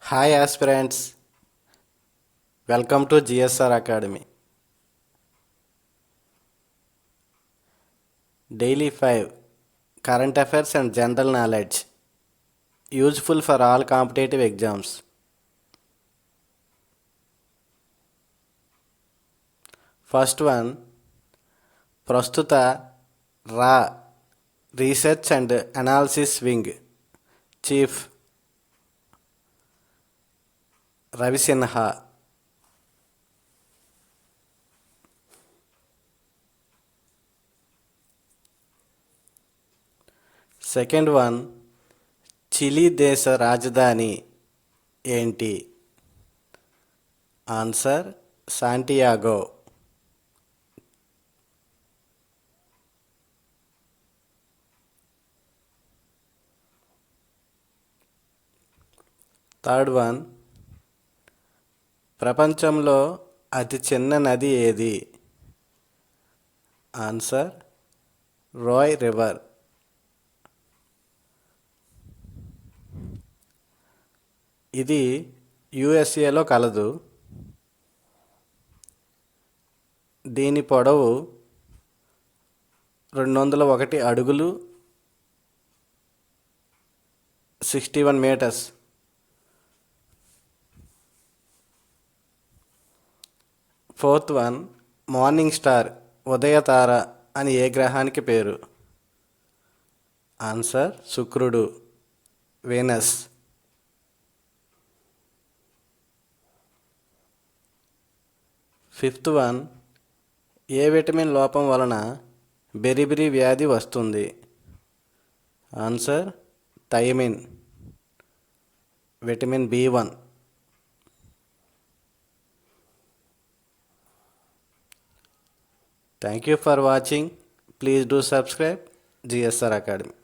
Hi aspirants, welcome to GSR Academy. Daily 5 Current Affairs and General Knowledge, useful for all competitive exams. First one, ప్రస్తుత రా research and analysis wing chief Ravi Sinha. Second one, Chile దేశ రాజధాని ఏంటి? Answer Santiago. Third one, ప్రపంచంలో అతి చిన్న నది ఏది? Answer Roe river. ఇది యుఎస్ఏలో కలదు. దీని పొడవు 201 అడుగులు 61 metres. Fourth one, morning star ఉదయతార అని ఏ గ్రహానికి పేరు? ఆన్సర్ శుక్రుడు, వీనస్. ఫిఫ్త్ వన్, ఏ విటమిన్ లోపం వలన బెరిబెరి వ్యాధి వస్తుంది? Answer thiamine, vitamin B1. Thank you for watching. Please do subscribe GSR Academy.